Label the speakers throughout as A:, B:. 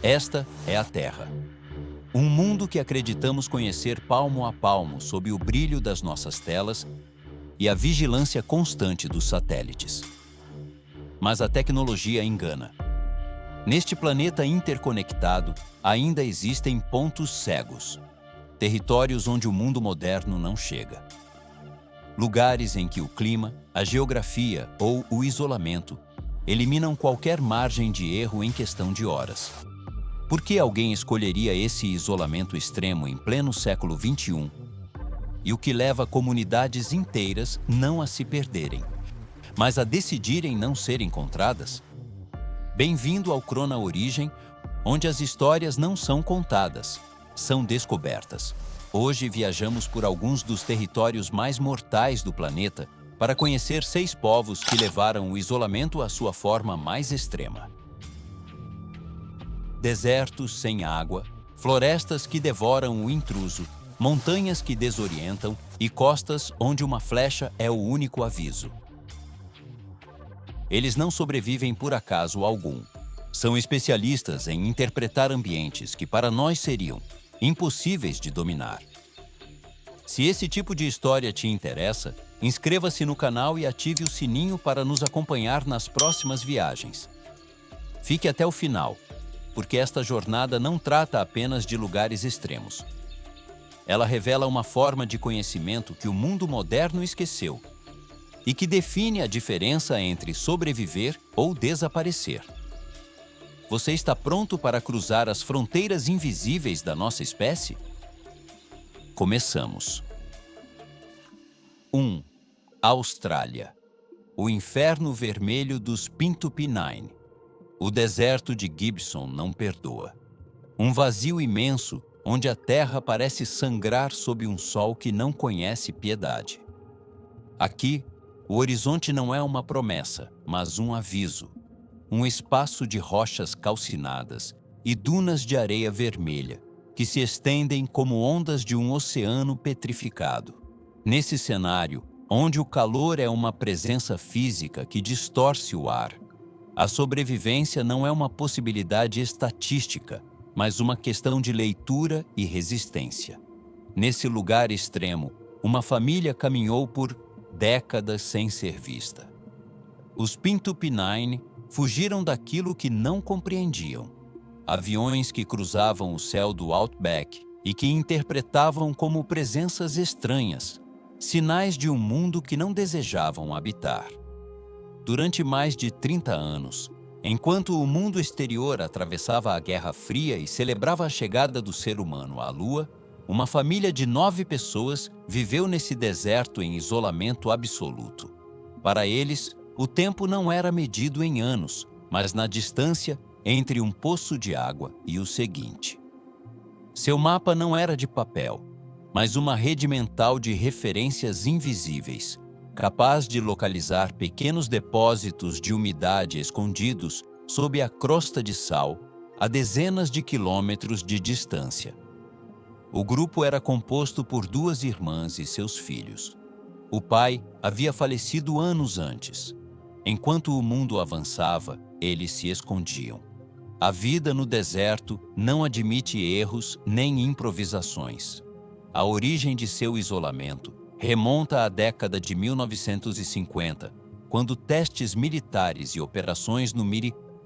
A: Esta é a Terra. Um mundo que acreditamos conhecer palmo a palmo sob o brilho das nossas telas e a vigilância constante dos satélites. Mas a tecnologia engana. Neste planeta interconectado, ainda existem pontos cegos, territórios onde o mundo moderno não chega. Lugares em que o clima, a geografia ou o isolamento eliminam qualquer margem de erro em questão de horas. Por que alguém escolheria esse isolamento extremo em pleno século XXI? E o que leva comunidades inteiras não a se perderem, mas a decidirem não ser encontradas? Bem-vindo ao Crona Origem, onde as histórias não são contadas, são descobertas. Hoje viajamos por alguns dos territórios mais mortais do planeta para conhecer 6 povos que levaram o isolamento à sua forma mais extrema. Desertos sem água, florestas que devoram o intruso, montanhas que desorientam e costas onde uma flecha é o único aviso. Eles não sobrevivem por acaso algum. São especialistas em interpretar ambientes que para nós seriam impossíveis de dominar. Se esse tipo de história te interessa, inscreva-se no canal e ative o sininho para nos acompanhar nas próximas viagens. Fique até o final, porque esta jornada não trata apenas de lugares extremos. Ela revela uma forma de conhecimento que o mundo moderno esqueceu e que define a diferença entre sobreviver ou desaparecer. Você está pronto para cruzar as fronteiras invisíveis da nossa espécie? Começamos. 1. Austrália. O inferno vermelho dos Pintupi-Nine. O deserto de Gibson não perdoa. Um vazio imenso onde a terra parece sangrar sob um sol que não conhece piedade. Aqui, o horizonte não é uma promessa, mas um aviso. Um espaço de rochas calcinadas e dunas de areia vermelha, que se estendem como ondas de um oceano petrificado. Nesse cenário, onde o calor é uma presença física que distorce o ar, a sobrevivência não é uma possibilidade estatística, mas uma questão de leitura e resistência. Nesse lugar extremo, uma família caminhou por décadas sem ser vista. Os Pintupi-Nine fugiram daquilo que não compreendiam. Aviões que cruzavam o céu do Outback e que interpretavam como presenças estranhas, sinais de um mundo que não desejavam habitar. Durante mais de 30 anos, enquanto o mundo exterior atravessava a Guerra Fria e celebrava a chegada do ser humano à Lua, uma família de 9 pessoas viveu nesse deserto em isolamento absoluto. Para eles, o tempo não era medido em anos, mas na distância entre um poço de água e o seguinte. Seu mapa não era de papel, mas uma rede mental de referências invisíveis, capaz de localizar pequenos depósitos de umidade escondidos sob a crosta de sal a dezenas de quilômetros de distância. O grupo era composto por 2 irmãs e seus filhos. O pai havia falecido anos antes. Enquanto o mundo avançava, eles se escondiam. A vida no deserto não admite erros nem improvisações. A origem de seu isolamento remonta à década de 1950, quando testes militares e operações no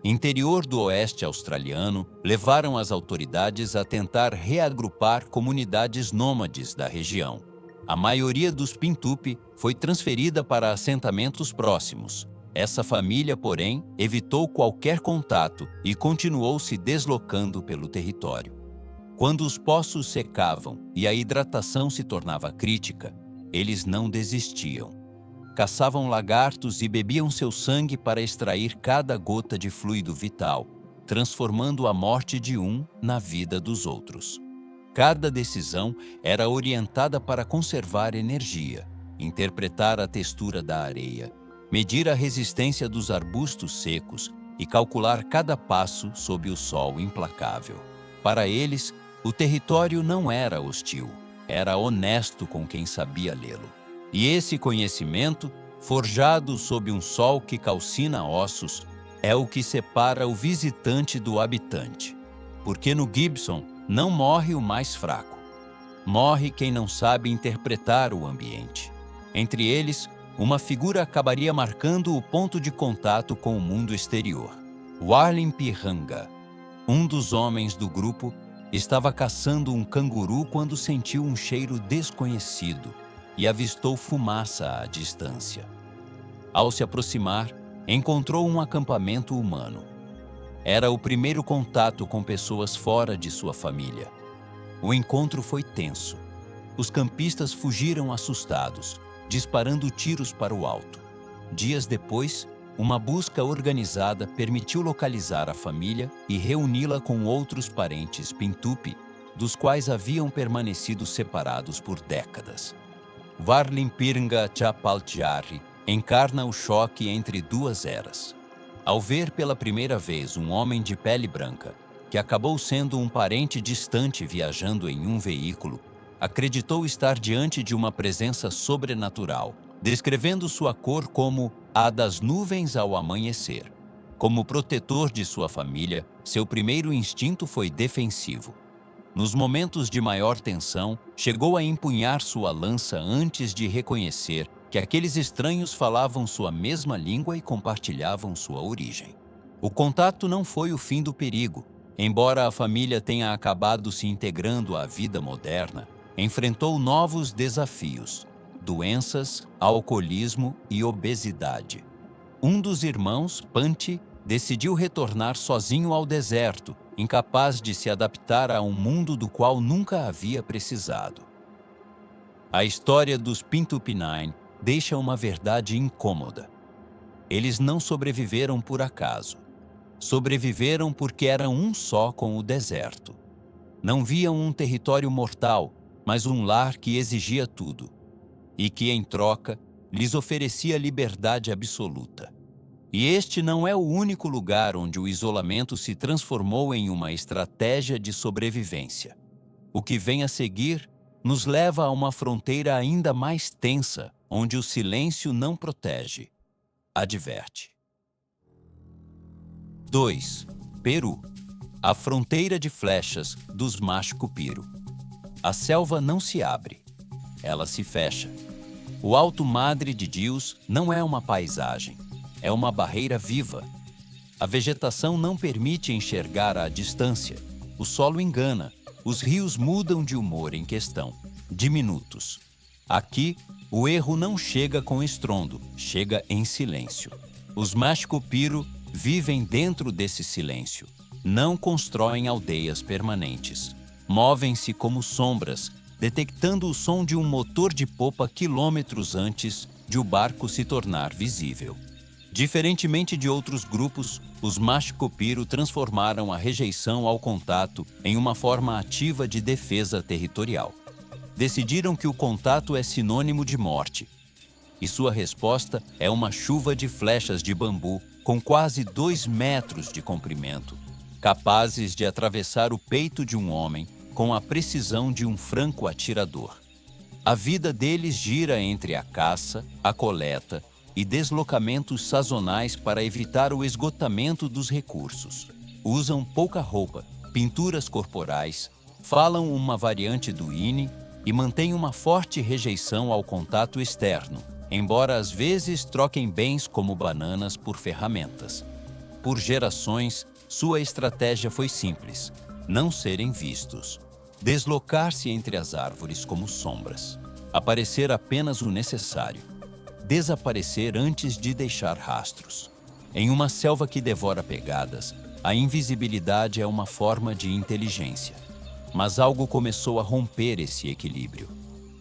A: interior do oeste australiano levaram as autoridades a tentar reagrupar comunidades nômades da região. A maioria dos Pintupi foi transferida para assentamentos próximos. Essa família, porém, evitou qualquer contato e continuou se deslocando pelo território. Quando os poços secavam e a hidratação se tornava crítica, eles não desistiam. Caçavam lagartos e bebiam seu sangue para extrair cada gota de fluido vital, transformando a morte de um na vida dos outros. Cada decisão era orientada para conservar energia, interpretar a textura da areia, medir a resistência dos arbustos secos e calcular cada passo sob o sol implacável. Para eles, o território não era hostil, era honesto com quem sabia lê-lo. E esse conhecimento, forjado sob um sol que calcina ossos, é o que separa o visitante do habitante. porque no Gibson não morre o mais fraco. Morre quem não sabe interpretar o ambiente. Entre eles, uma figura acabaria marcando o ponto de contato com o mundo exterior. Warlim Piranga, um dos homens do grupo, estava caçando um canguru quando sentiu um cheiro desconhecido e avistou fumaça à distância. Ao se aproximar, encontrou um acampamento humano. Era o primeiro contato com pessoas fora de sua família. O encontro foi tenso. Os campistas fugiram assustados, disparando tiros para o alto. Dias depois, uma busca organizada permitiu localizar a família e reuni-la com outros parentes Pintupi, dos quais haviam permanecido separados por décadas. Warlimpiranga Chapalchari encarna o choque entre duas eras. Ao ver pela primeira vez um homem de pele branca, que acabou sendo um parente distante viajando em um veículo, acreditou estar diante de uma presença sobrenatural, descrevendo sua cor como a das nuvens ao amanhecer. Como protetor de sua família, seu primeiro instinto foi defensivo. Nos momentos de maior tensão, chegou a empunhar sua lança antes de reconhecer que aqueles estranhos falavam sua mesma língua e compartilhavam sua origem. O contato não foi o fim do perigo. Embora a família tenha acabado se integrando à vida moderna, enfrentou novos desafios: doenças, alcoolismo e obesidade. Um dos irmãos, Panti, decidiu retornar sozinho ao deserto, incapaz de se adaptar a um mundo do qual nunca havia precisado. A história dos Pintupi-9 deixa uma verdade incômoda. Eles não sobreviveram por acaso. Sobreviveram porque eram um só com o deserto. Não viam um território mortal, mas um lar que exigia tudo, e que, em troca, lhes oferecia liberdade absoluta. E este não é o único lugar onde o isolamento se transformou em uma estratégia de sobrevivência. O que vem a seguir nos leva a uma fronteira ainda mais tensa, onde o silêncio não protege, adverte. 2. Peru. A fronteira de flechas dos Machucupiro. A selva não se abre, ela se fecha. O Alto Madre de Dios não é uma paisagem, é uma barreira viva. A vegetação não permite enxergar à distância. O solo engana. Os rios mudam de humor em questão de minutos. Aqui, o erro não chega com estrondo, chega em silêncio. Os Machucupiro vivem dentro desse silêncio. Não constroem aldeias permanentes. Movem-se como sombras, detectando o som de um motor de popa quilômetros antes de o barco se tornar visível. Diferentemente de outros grupos, os Machucupiro transformaram a rejeição ao contato em uma forma ativa de defesa territorial. Decidiram que o contato é sinônimo de morte, e sua resposta é uma chuva de flechas de bambu com quase 2 metros de comprimento, capazes de atravessar o peito de um homem com a precisão de um franco atirador. A vida deles gira entre a caça, a coleta e deslocamentos sazonais para evitar o esgotamento dos recursos. Usam pouca roupa, pinturas corporais, falam uma variante do INI e mantêm uma forte rejeição ao contato externo, embora às vezes troquem bens como bananas por ferramentas. Por gerações, sua estratégia foi simples: não serem vistos. Deslocar-se entre as árvores como sombras. Aparecer apenas o necessário. Desaparecer antes de deixar rastros. Em uma selva que devora pegadas, a invisibilidade é uma forma de inteligência. Mas algo começou a romper esse equilíbrio.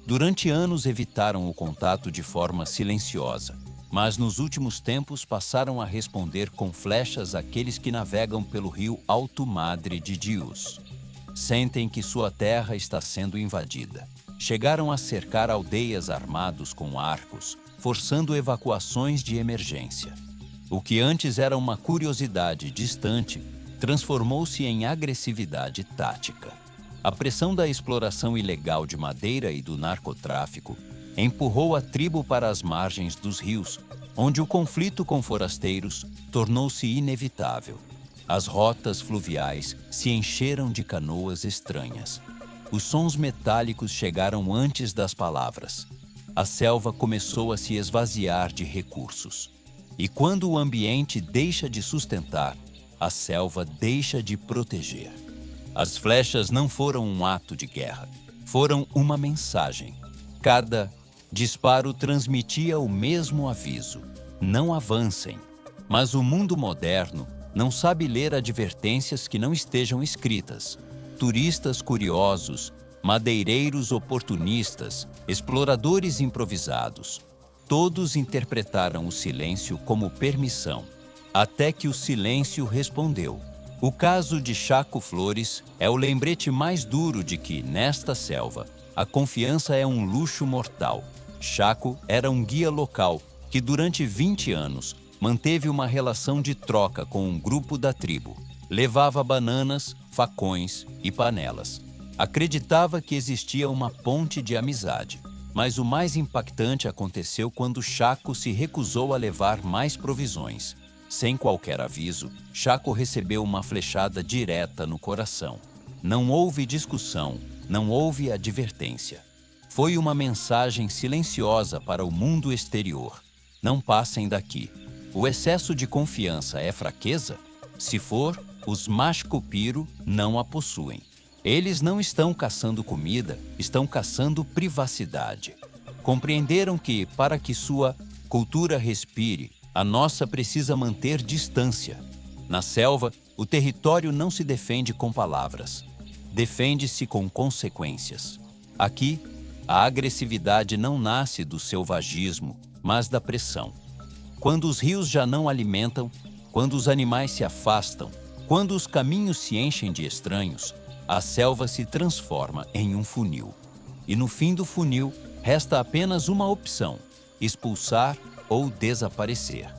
A: Durante anos evitaram o contato de forma silenciosa, mas nos últimos tempos passaram a responder com flechas àqueles que navegam pelo rio Alto Madre de Dios. Sentem que sua terra está sendo invadida. Chegaram a cercar aldeias armados com arcos, forçando evacuações de emergência. O que antes era uma curiosidade distante, transformou-se em agressividade tática. A pressão da exploração ilegal de madeira e do narcotráfico empurrou a tribo para as margens dos rios, onde o conflito com forasteiros tornou-se inevitável. As rotas fluviais se encheram de canoas estranhas. Os sons metálicos chegaram antes das palavras. A selva começou a se esvaziar de recursos. E quando o ambiente deixa de sustentar, a selva deixa de proteger. As flechas não foram um ato de guerra, foram uma mensagem. Cada disparo transmitia o mesmo aviso: não avancem. Mas o mundo moderno não sabe ler advertências que não estejam escritas. Turistas curiosos, madeireiros oportunistas, exploradores improvisados, todos interpretaram o silêncio como permissão, até que o silêncio respondeu. O caso de Chaco Flores é o lembrete mais duro de que, nesta selva, a confiança é um luxo mortal. Chaco era um guia local que, durante 20 anos, manteve uma relação de troca com um grupo da tribo. Levava bananas, facões e panelas. Acreditava que existia uma ponte de amizade. Mas o mais impactante aconteceu quando Chaco se recusou a levar mais provisões. Sem qualquer aviso, Chaco recebeu uma flechada direta no coração. Não houve discussão, não houve advertência. Foi uma mensagem silenciosa para o mundo exterior. Não passem daqui. O excesso de confiança é fraqueza? Se for, os Mashcupiro não a possuem. Eles não estão caçando comida, estão caçando privacidade. Compreenderam que, para que sua cultura respire, a nossa precisa manter distância. Na selva, o território não se defende com palavras. Defende-se com consequências. Aqui, a agressividade não nasce do selvagismo, mas da pressão. Quando os rios já não alimentam, quando os animais se afastam, quando os caminhos se enchem de estranhos, a selva se transforma em um funil. E no fim do funil, resta apenas uma opção: expulsar ou desaparecer.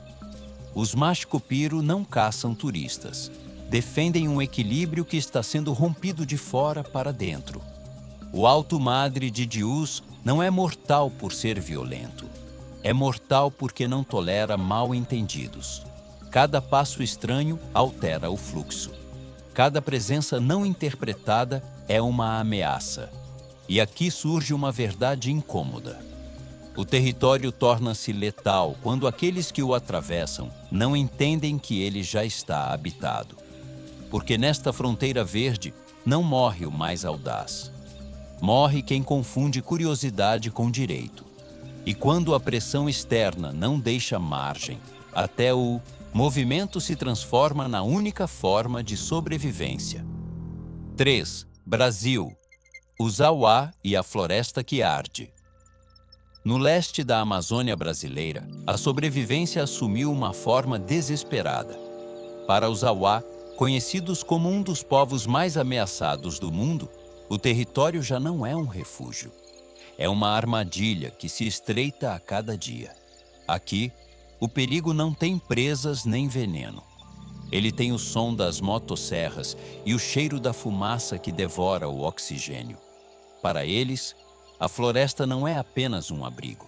A: Os Mashcupiro não caçam turistas. Defendem um equilíbrio que está sendo rompido de fora para dentro. O Alto Madre de Dius não é mortal por ser violento. É mortal porque não tolera mal-entendidos. Cada passo estranho altera o fluxo. Cada presença não interpretada é uma ameaça. E aqui surge uma verdade incômoda. O território torna-se letal quando aqueles que o atravessam não entendem que ele já está habitado. Porque nesta fronteira verde não morre o mais audaz. Morre quem confunde curiosidade com direito. E quando a pressão externa não deixa margem, até o movimento se transforma na única forma de sobrevivência. 3. Brasil. O Zauá e a floresta que arde. No leste da Amazônia brasileira, a sobrevivência assumiu uma forma desesperada. Para os Zauá, conhecidos como um dos povos mais ameaçados do mundo, o território já não é um refúgio. É uma armadilha que se estreita a cada dia. Aqui, o perigo não tem presas nem veneno. Ele tem o som das motosserras e o cheiro da fumaça que devora o oxigênio. Para eles, a floresta não é apenas um abrigo.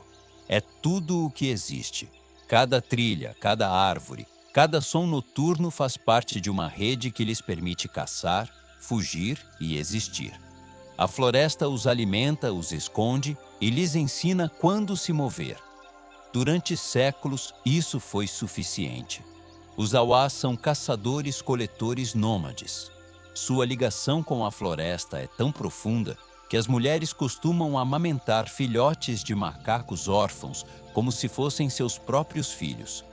A: É tudo o que existe. Cada trilha, cada árvore, cada som noturno faz parte de uma rede que lhes permite caçar, fugir e existir. A floresta os alimenta, os esconde e lhes ensina quando se mover. Durante séculos, isso foi suficiente. Os Zauás são caçadores-coletores nômades. Sua ligação com a floresta é tão profunda que as mulheres costumam amamentar filhotes de macacos órfãos como se fossem seus próprios filhos.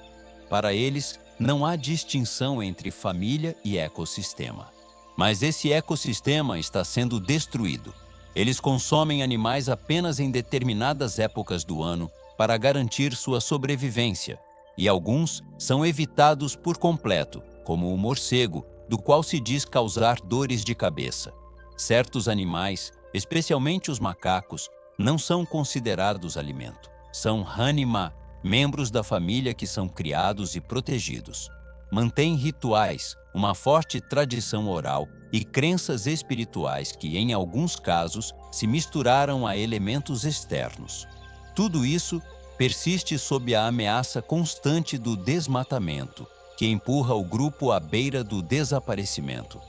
A: Para eles, não há distinção entre família e ecossistema. Mas esse ecossistema está sendo destruído. Eles consomem animais apenas em determinadas épocas do ano para garantir sua sobrevivência, e alguns são evitados por completo, como o morcego, do qual se diz causar dores de cabeça. Certos animais, especialmente os macacos, não são considerados alimento. São Hanima, membros da família que são criados e protegidos. Mantêm rituais, uma forte tradição oral e crenças espirituais que, em alguns casos, se misturaram a elementos externos. Tudo isso persiste sob a ameaça constante do desmatamento, que empurra o grupo à beira do desaparecimento.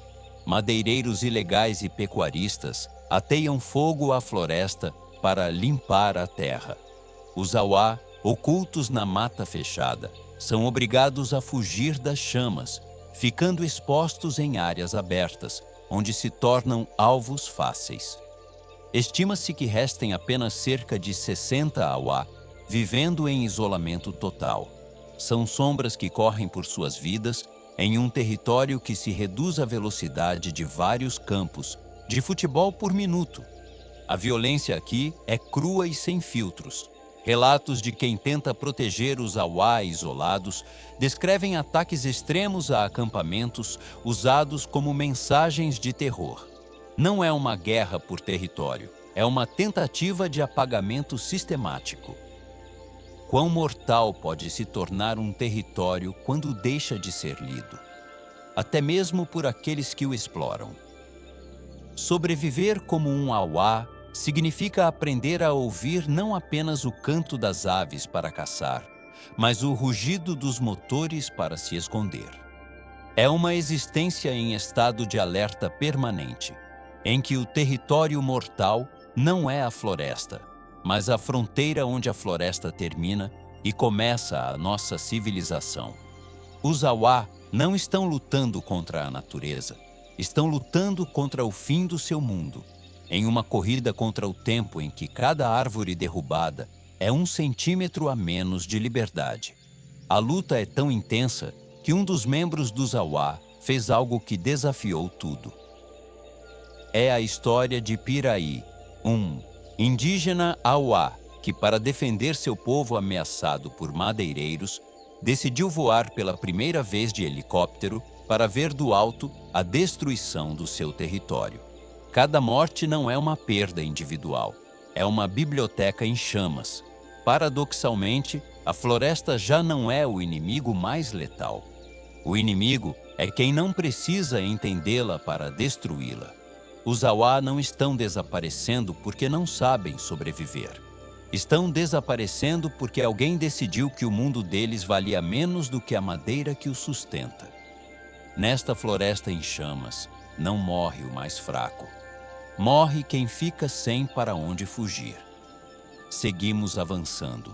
A: Madeireiros ilegais e pecuaristas ateiam fogo à floresta para limpar a terra. Os auá, ocultos na mata fechada, são obrigados a fugir das chamas, ficando expostos em áreas abertas, onde se tornam alvos fáceis. Estima-se que restem apenas cerca de 60 auá, vivendo em isolamento total. São sombras que correm por suas vidas em um território que se reduz à velocidade de vários campos de futebol por minuto. A violência aqui é crua e sem filtros. Relatos de quem tenta proteger os auá isolados descrevem ataques extremos a acampamentos usados como mensagens de terror. Não é uma guerra por território, é uma tentativa de apagamento sistemático. Quão mortal pode se tornar um território quando deixa de ser lido, até mesmo por aqueles que o exploram. Sobreviver como um auá significa aprender a ouvir não apenas o canto das aves para caçar, mas o rugido dos motores para se esconder. É uma existência em estado de alerta permanente, em que o território mortal não é a floresta, mas a fronteira onde a floresta termina e começa a nossa civilização. Os auá não estão lutando contra a natureza, estão lutando contra o fim do seu mundo, em uma corrida contra o tempo em que cada árvore derrubada é 1 centímetro a menos de liberdade. A luta é tão intensa que um dos membros dos auá fez algo que desafiou tudo. É a história de Piraí, um indígena auá que, para defender seu povo ameaçado por madeireiros, decidiu voar pela primeira vez de helicóptero para ver do alto a destruição do seu território. Cada morte não é uma perda individual, é uma biblioteca em chamas. Paradoxalmente, a floresta já não é o inimigo mais letal. O inimigo é quem não precisa entendê-la para destruí-la. Os auá não estão desaparecendo porque não sabem sobreviver. Estão desaparecendo porque alguém decidiu que o mundo deles valia menos do que a madeira que o sustenta. Nesta floresta em chamas, não morre o mais fraco. Morre quem fica sem para onde fugir. Seguimos avançando.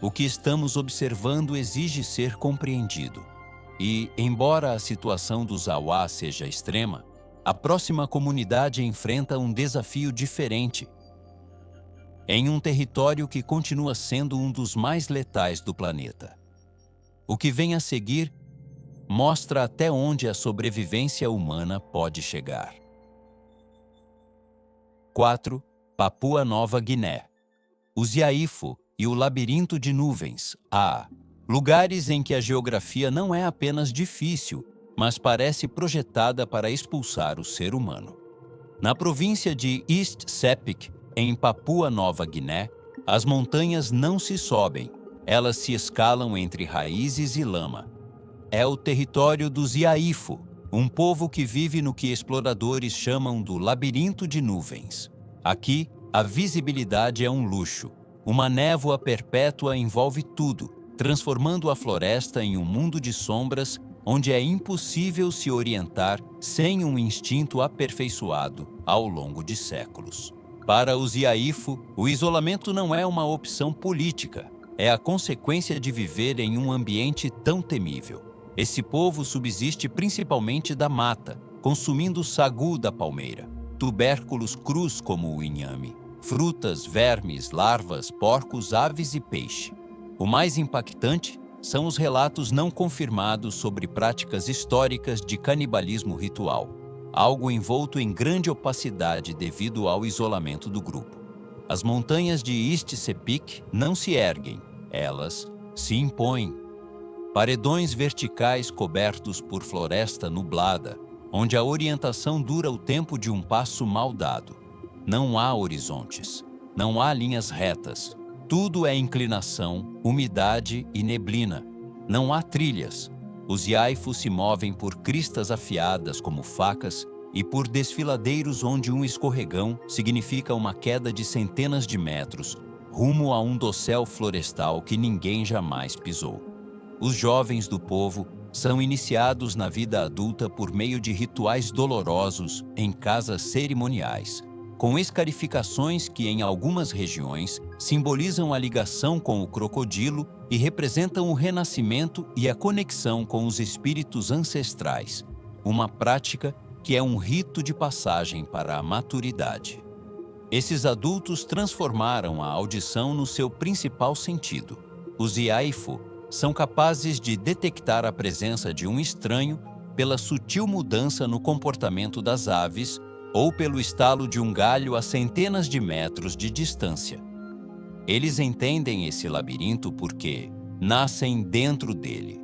A: O que estamos observando exige ser compreendido. E, embora a situação dos auá seja extrema, a próxima comunidade enfrenta um desafio diferente. Em um território que continua sendo um dos mais letais do planeta. O que vem a seguir mostra até onde a sobrevivência humana pode chegar. 4. Papua Nova Guiné. Os Yaifo e o labirinto de nuvens, lugares em que a geografia não é apenas difícil, mas parece projetada para expulsar o ser humano. Na província de East Sepik, em Papua Nova Guiné, as montanhas não se sobem, elas se escalam entre raízes e lama. É o território dos Yaifo, um povo que vive no que exploradores chamam do labirinto de nuvens. Aqui, a visibilidade é um luxo. Uma névoa perpétua envolve tudo, transformando a floresta em um mundo de sombras onde é impossível se orientar sem um instinto aperfeiçoado ao longo de séculos. Para os Yaifo, o isolamento não é uma opção política, é a consequência de viver em um ambiente tão temível. Esse povo subsiste principalmente da mata, consumindo o sagu da palmeira, tubérculos crus como o inhame, frutas, vermes, larvas, porcos, aves e peixe. O mais impactante são os relatos não confirmados sobre práticas históricas de canibalismo ritual, algo envolto em grande opacidade devido ao isolamento do grupo. As montanhas de East Sepik não se erguem, elas se impõem. Paredões verticais cobertos por floresta nublada, onde a orientação dura o tempo de um passo mal dado. Não há horizontes, não há linhas retas. Tudo é inclinação, umidade e neblina. Não há trilhas. Os Yaifo se movem por cristas afiadas como facas e por desfiladeiros onde um escorregão significa uma queda de centenas de metros, rumo a um dossel florestal que ninguém jamais pisou. Os jovens do povo são iniciados na vida adulta por meio de rituais dolorosos em casas cerimoniais, com escarificações que, em algumas regiões, simbolizam a ligação com o crocodilo e representam o renascimento e a conexão com os espíritos ancestrais, uma prática que é um rito de passagem para a maturidade. Esses adultos transformaram a audição no seu principal sentido. Os Iaifu são capazes de detectar a presença de um estranho pela sutil mudança no comportamento das aves ou pelo estalo de um galho a centenas de metros de distância. Eles entendem esse labirinto porque nascem dentro dele.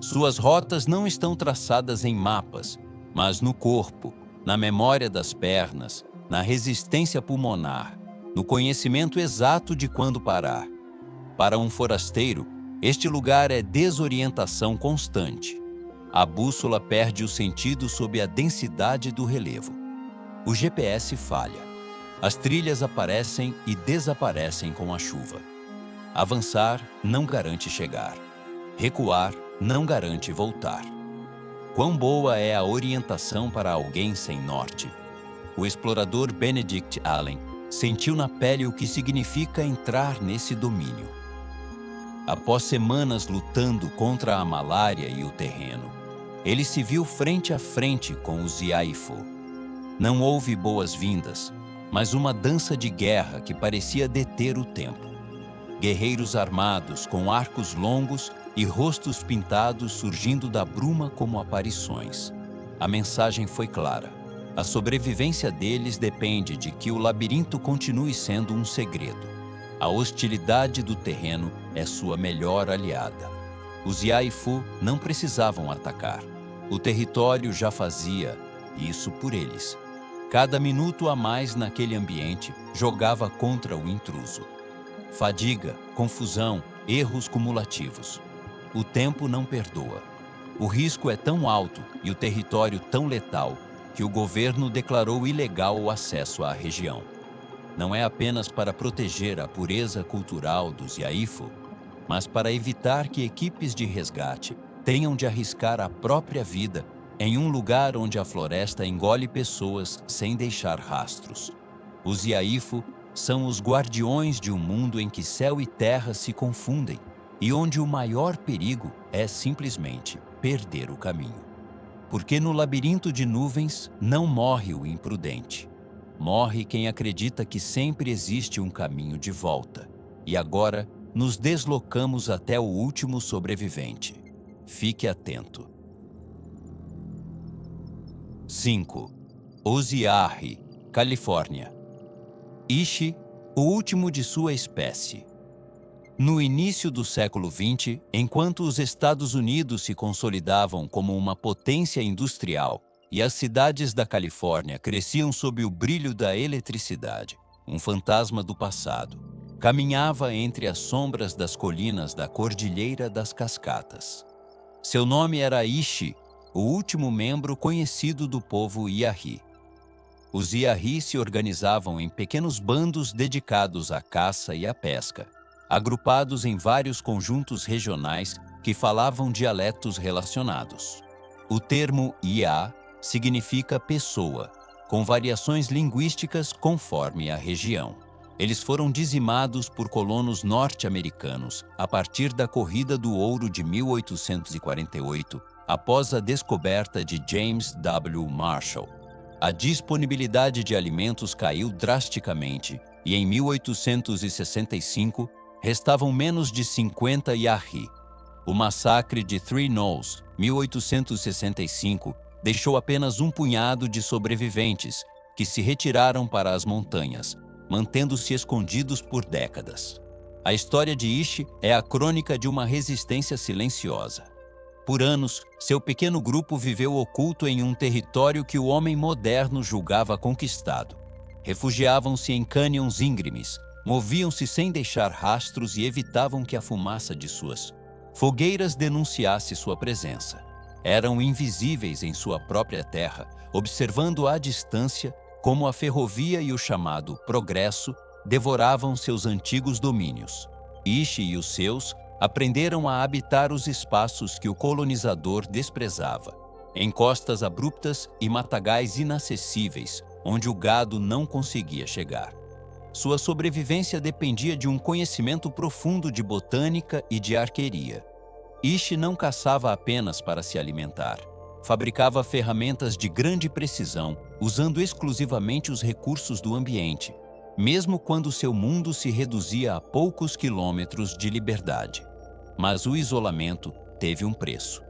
A: Suas rotas não estão traçadas em mapas, mas no corpo, na memória das pernas, na resistência pulmonar, no conhecimento exato de quando parar. Para um forasteiro, este lugar é desorientação constante. A bússola perde o sentido sob a densidade do relevo. O GPS falha. As trilhas aparecem e desaparecem com a chuva. Avançar não garante chegar. Recuar não garante voltar. Quão boa é a orientação para alguém sem norte? O explorador Benedict Allen sentiu na pele o que significa entrar nesse domínio. Após semanas lutando contra a malária e o terreno, ele se viu frente a frente com os Iaifu. Não houve boas-vindas, mas uma dança de guerra que parecia deter o tempo. Guerreiros armados com arcos longos e rostos pintados surgindo da bruma como aparições. A mensagem foi clara. A sobrevivência deles depende de que o labirinto continue sendo um segredo. A hostilidade do terreno é sua melhor aliada. Os Iaifu não precisavam atacar. O território já fazia isso por eles. Cada minuto a mais naquele ambiente jogava contra o intruso. Fadiga, confusão, erros cumulativos. O tempo não perdoa. O risco é tão alto e o território tão letal que o governo declarou ilegal o acesso à região. Não é apenas para proteger a pureza cultural dos Iaifu, mas para evitar que equipes de resgate tenham de arriscar a própria vida em um lugar onde a floresta engole pessoas sem deixar rastros. Os Iaifu são os guardiões de um mundo em que céu e terra se confundem e onde o maior perigo é simplesmente perder o caminho. Porque no labirinto de nuvens não morre o imprudente. Morre quem acredita que sempre existe um caminho de volta. E agora nos deslocamos até o último sobrevivente. Fique atento. 5. Osiarri, Califórnia. Ishi, o último de sua espécie. No início do século XX, enquanto os Estados Unidos se consolidavam como uma potência industrial e as cidades da Califórnia cresciam sob o brilho da eletricidade, um fantasma do passado caminhava entre as sombras das colinas da Cordilheira das Cascatas. Seu nome era Ishi, o último membro conhecido do povo Iarri. Os Iarri se organizavam em pequenos bandos dedicados à caça e à pesca, agrupados em vários conjuntos regionais que falavam dialetos relacionados. O termo Iá significa pessoa, com variações linguísticas conforme a região. Eles foram dizimados por colonos norte-americanos a partir da Corrida do Ouro de 1848, após a descoberta de James W. Marshall. A disponibilidade de alimentos caiu drasticamente e em 1865 restavam menos de 50 Iarri. O massacre de Three Knolls, 1865, deixou apenas um punhado de sobreviventes que se retiraram para as montanhas, mantendo-se escondidos por décadas. A história de Ishi é a crônica de uma resistência silenciosa. Por anos, seu pequeno grupo viveu oculto em um território que o homem moderno julgava conquistado. Refugiavam-se em cânions íngremes, moviam-se sem deixar rastros e evitavam que a fumaça de suas fogueiras denunciasse sua presença. Eram invisíveis em sua própria terra, observando à distância como a ferrovia e o chamado progresso devoravam seus antigos domínios. Ishi e os seus aprenderam a habitar os espaços que o colonizador desprezava, em costas abruptas e matagais inacessíveis, onde o gado não conseguia chegar. Sua sobrevivência dependia de um conhecimento profundo de botânica e de arqueria. Ishi não caçava apenas para se alimentar. Fabricava ferramentas de grande precisão, usando exclusivamente os recursos do ambiente, mesmo quando seu mundo se reduzia a poucos quilômetros de liberdade. Mas o isolamento teve um preço.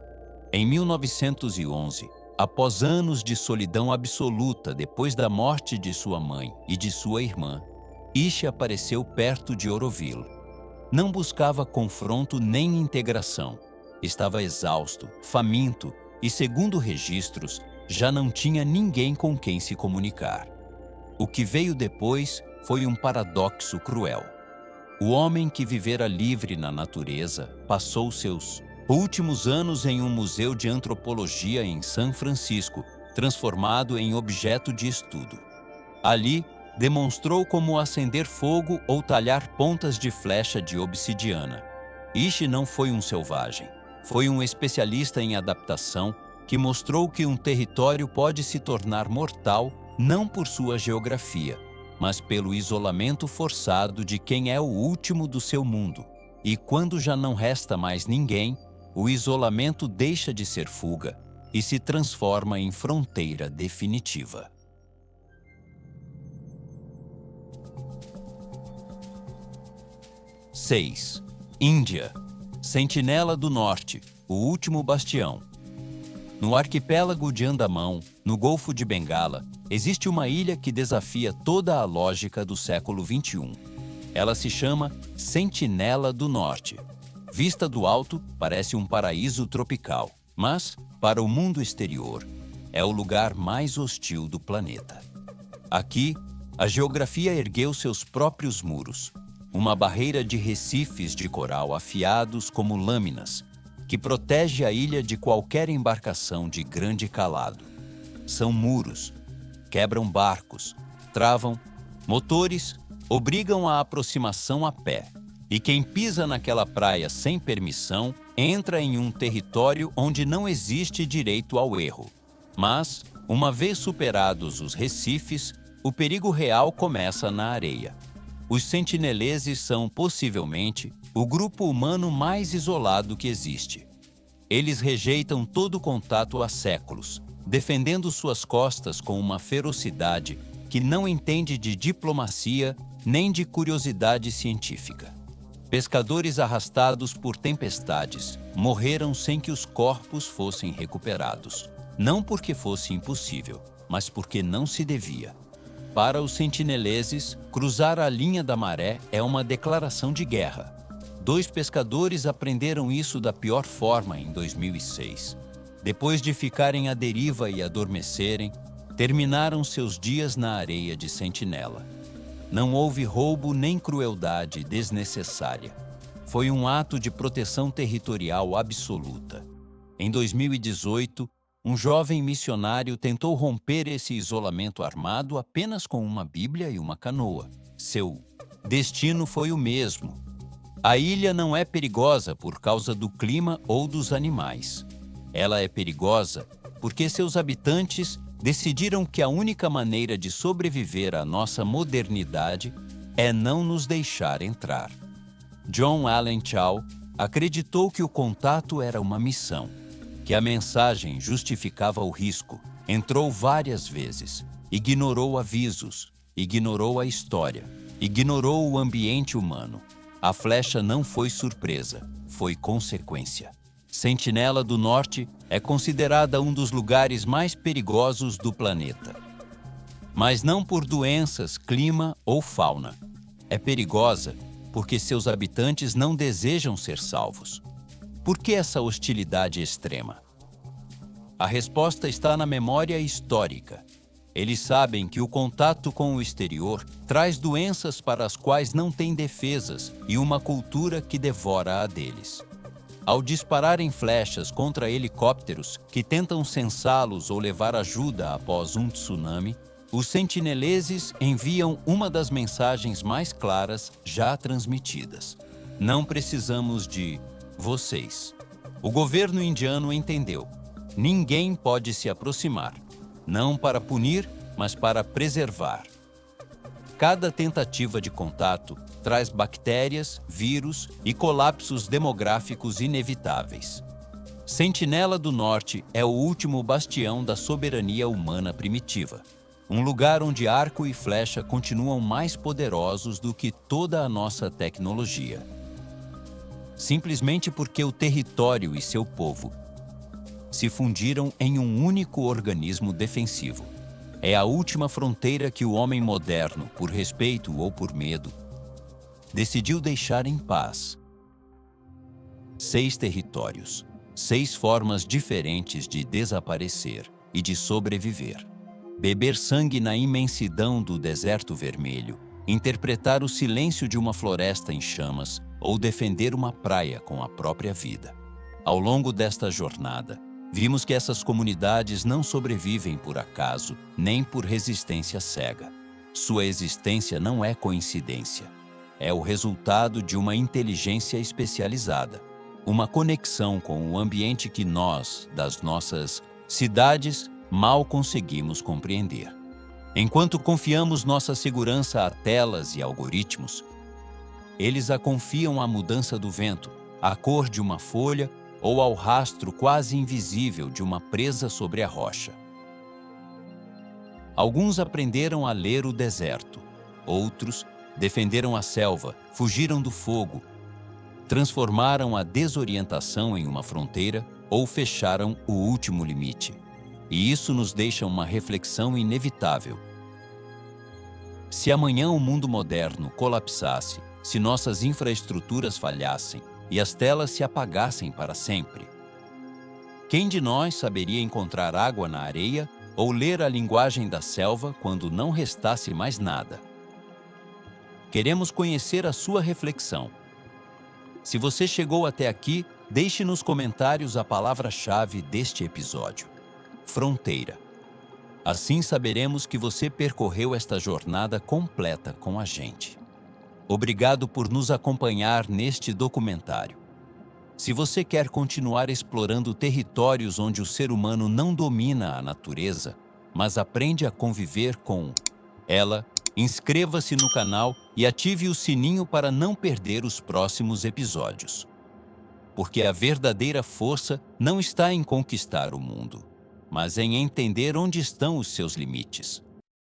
A: Em 1911, após anos de solidão absoluta depois da morte de sua mãe e de sua irmã, Ishi apareceu perto de Oroville. Não buscava confronto nem integração. Estava exausto, faminto e, segundo registros, já não tinha ninguém com quem se comunicar. O que veio depois foi um paradoxo cruel. O homem que vivera livre na natureza passou seus últimos anos em um museu de antropologia em São Francisco, transformado em objeto de estudo. Ali, demonstrou como acender fogo ou talhar pontas de flecha de obsidiana. Ishi não foi um selvagem. Foi um especialista em adaptação que mostrou que um território pode se tornar mortal não por sua geografia, mas pelo isolamento forçado de quem é o último do seu mundo. E quando já não resta mais ninguém, o isolamento deixa de ser fuga e se transforma em fronteira definitiva. Seis. Índia. Sentinela do Norte, o último bastião. No arquipélago de Andamão, no Golfo de Bengala, existe uma ilha que desafia toda a lógica do século XXI. Ela se chama Sentinela do Norte. Vista do alto, parece um paraíso tropical, mas, para o mundo exterior, é o lugar mais hostil do planeta. Aqui, a geografia ergueu seus próprios muros, uma barreira de recifes de coral afiados como lâminas, que protege a ilha de qualquer embarcação de grande calado. São muros, quebram barcos, travam motores, obrigam a aproximação a pé. E quem pisa naquela praia sem permissão entra em um território onde não existe direito ao erro. Mas, uma vez superados os recifes, o perigo real começa na areia. Os sentineleses são, possivelmente, o grupo humano mais isolado que existe. Eles rejeitam todo contato há séculos, defendendo suas costas com uma ferocidade que não entende de diplomacia nem de curiosidade científica. Pescadores arrastados por tempestades morreram sem que os corpos fossem recuperados. Não porque fosse impossível, mas porque não se devia. Para os sentineleses, cruzar a linha da maré é uma declaração de guerra. 2 pescadores aprenderam isso da pior forma em 2006. Depois de ficarem à deriva e adormecerem, terminaram seus dias na areia de sentinela. Não houve roubo nem crueldade desnecessária. Foi um ato de proteção territorial absoluta. Em 2018, um jovem missionário tentou romper esse isolamento armado apenas com uma Bíblia e uma canoa. Seu destino foi o mesmo. A ilha não é perigosa por causa do clima ou dos animais. Ela é perigosa porque seus habitantes decidiram que a única maneira de sobreviver à nossa modernidade é não nos deixar entrar. John Allen Chau acreditou que o contato era uma missão, que a mensagem justificava o risco, entrou várias vezes, ignorou avisos, ignorou a história, ignorou o ambiente humano. A flecha não foi surpresa, foi consequência. Sentinela do Norte é considerada um dos lugares mais perigosos do planeta. Mas não por doenças, clima ou fauna. É perigosa porque seus habitantes não desejam ser salvos. Por que essa hostilidade extrema? A resposta está na memória histórica. Eles sabem que o contato com o exterior traz doenças para as quais não têm defesas e uma cultura que devora a deles. Ao dispararem flechas contra helicópteros que tentam censá-los ou levar ajuda após um tsunami, os sentineleses enviam uma das mensagens mais claras já transmitidas. Não precisamos de vocês. O governo indiano entendeu. Ninguém pode se aproximar, não para punir, mas para preservar. Cada tentativa de contato traz bactérias, vírus e colapsos demográficos inevitáveis. Sentinela do Norte é o último bastião da soberania humana primitiva. Um lugar onde arco e flecha continuam mais poderosos do que toda a nossa tecnologia. Simplesmente porque o território e seu povo se fundiram em um único organismo defensivo. É a última fronteira que o homem moderno, por respeito ou por medo, decidiu deixar em paz. 6 territórios, 6 formas diferentes de desaparecer e de sobreviver. Beber sangue na imensidão do deserto vermelho, interpretar o silêncio de uma floresta em chamas ou defender uma praia com a própria vida. Ao longo desta jornada, vimos que essas comunidades não sobrevivem por acaso, nem por resistência cega. Sua existência não é coincidência. É o resultado de uma inteligência especializada, uma conexão com o ambiente que nós, das nossas cidades, mal conseguimos compreender. Enquanto confiamos nossa segurança a telas e algoritmos, eles a confiam à mudança do vento, à cor de uma folha ou ao rastro quase invisível de uma presa sobre a rocha. Alguns aprenderam a ler o deserto, outros defenderam a selva, fugiram do fogo, transformaram a desorientação em uma fronteira ou fecharam o último limite. E isso nos deixa uma reflexão inevitável. Se amanhã o mundo moderno colapsasse, se nossas infraestruturas falhassem e as telas se apagassem para sempre, quem de nós saberia encontrar água na areia ou ler a linguagem da selva quando não restasse mais nada? Queremos conhecer a sua reflexão. Se você chegou até aqui, deixe nos comentários a palavra-chave deste episódio: fronteira. Assim saberemos que você percorreu esta jornada completa com a gente. Obrigado por nos acompanhar neste documentário. Se você quer continuar explorando territórios onde o ser humano não domina a natureza, mas aprende a conviver com ela, inscreva-se no canal e ative o sininho para não perder os próximos episódios. Porque a verdadeira força não está em conquistar o mundo, mas em entender onde estão os seus limites.